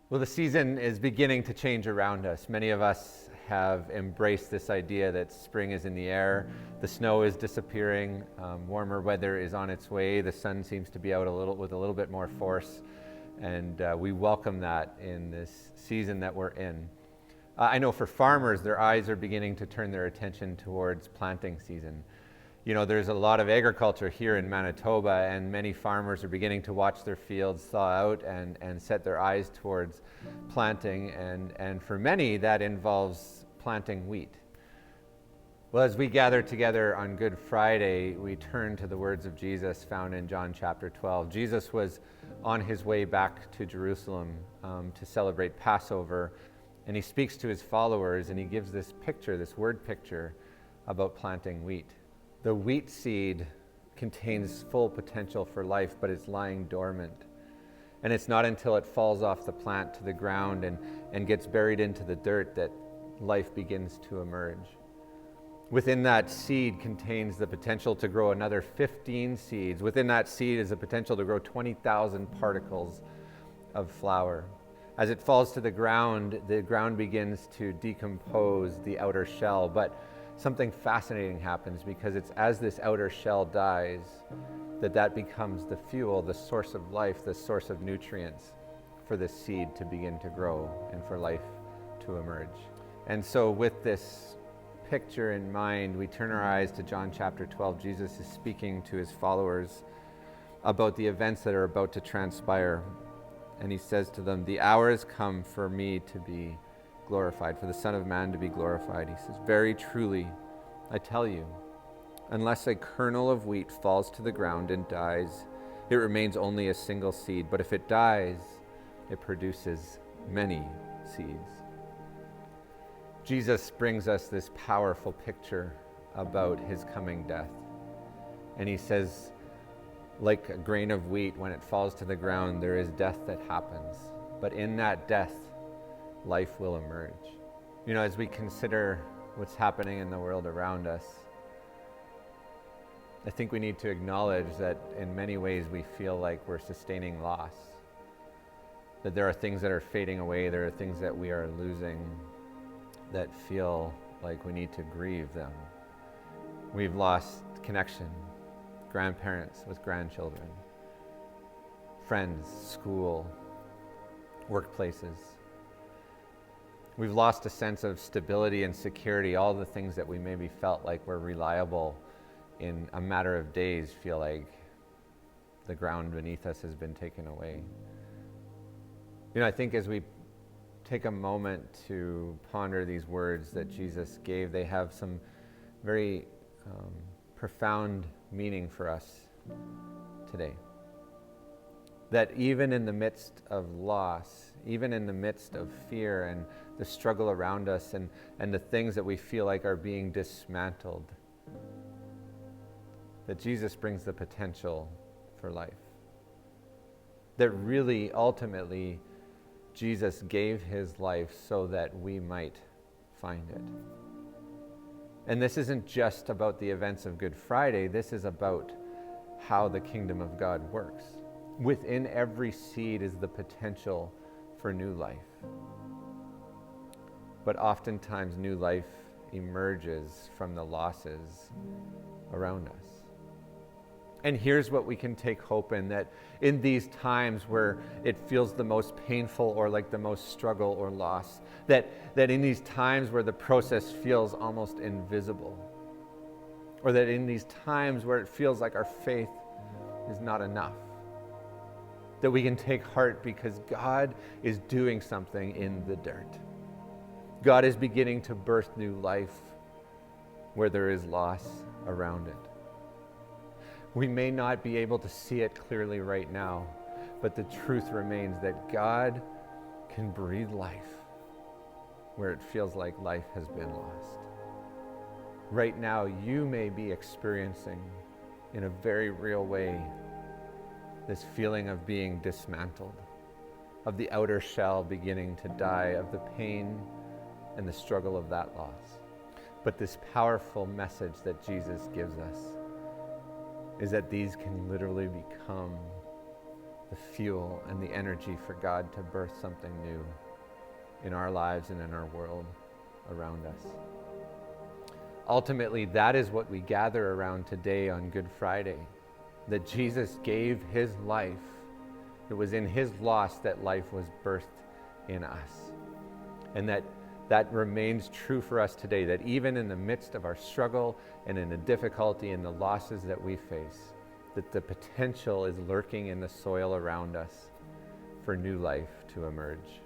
Well, the season is beginning to change around us. Many of us have embraced this idea that spring is in the air, the snow is disappearing, warmer weather is on its way, the sun seems to be out with a little bit more force, and we welcome that in this season that we're in. I know for farmers, their eyes are beginning to turn their attention towards planting season. You know, there's a lot of agriculture here in Manitoba, and many farmers are beginning to watch their fields thaw out and set their eyes towards planting. And for many, that involves planting wheat. Well, as we gather together on Good Friday, we turn to the words of Jesus found in John chapter 12. Jesus was on his way back to Jerusalem to celebrate Passover, and he speaks to his followers, and he gives this picture, this word picture, about planting wheat. The wheat seed contains full potential for life, but it's lying dormant. And it's not until it falls off the plant to the ground and gets buried into the dirt that life begins to emerge. Within that seed contains the potential to grow another 15 seeds. Within that seed is the potential to grow 20,000 particles of flour. As it falls to the ground begins to decompose the outer shell, but something fascinating happens, because it's as this outer shell dies that becomes the fuel, the source of life, the source of nutrients for the seed to begin to grow and for life to emerge. And so with this picture in mind, we turn our eyes to John chapter 12. Jesus is speaking to his followers about the events that are about to transpire. And he says to them, "The hour has come for me to be glorified, for the Son of Man to be glorified." He says, "Very truly, I tell you, unless a kernel of wheat falls to the ground and dies, it remains only a single seed. But if it dies, it produces many seeds." Jesus brings us this powerful picture about his coming death. And he says, like a grain of wheat, when it falls to the ground, there is death that happens. But in that death, life will emerge. You know, as we consider what's happening in the world around us, I think we need to acknowledge that in many ways we feel like we're sustaining loss. That there are things that are fading away, there are things that we are losing that feel like we need to grieve them. We've lost connection, grandparents with grandchildren, friends, school, workplaces. We've lost a sense of stability and security. All the things that we maybe felt like were reliable in a matter of days feel like the ground beneath us has been taken away. You know, I think as we take a moment to ponder these words that Jesus gave, they have some very profound meaning for us today. That even in the midst of loss, even in the midst of fear and the struggle around us and the things that we feel like are being dismantled, that Jesus brings the potential for life. That really, ultimately, Jesus gave his life so that we might find it. And this isn't just about the events of Good Friday, this is about how the kingdom of God works. Within every seed is the potential for new life. But oftentimes new life emerges from the losses around us. And here's what we can take hope in, that in these times where it feels the most painful or like the most struggle or loss, that in these times where the process feels almost invisible, or that in these times where it feels like our faith is not enough, that we can take heart because God is doing something in the dirt. God is beginning to birth new life where there is loss around it. We may not be able to see it clearly right now, but the truth remains that God can breathe life where it feels like life has been lost. Right now, you may be experiencing in a very real way this feeling of being dismantled, of the outer shell beginning to die, of the pain and the struggle of that loss. But this powerful message that Jesus gives us is that these can literally become the fuel and the energy for God to birth something new in our lives and in our world around us. Ultimately, that is what we gather around today on Good Friday, that Jesus gave his life. It was in his loss that life was birthed in us. And that remains true for us today, that even in the midst of our struggle and in the difficulty and the losses that we face, that the potential is lurking in the soil around us for new life to emerge.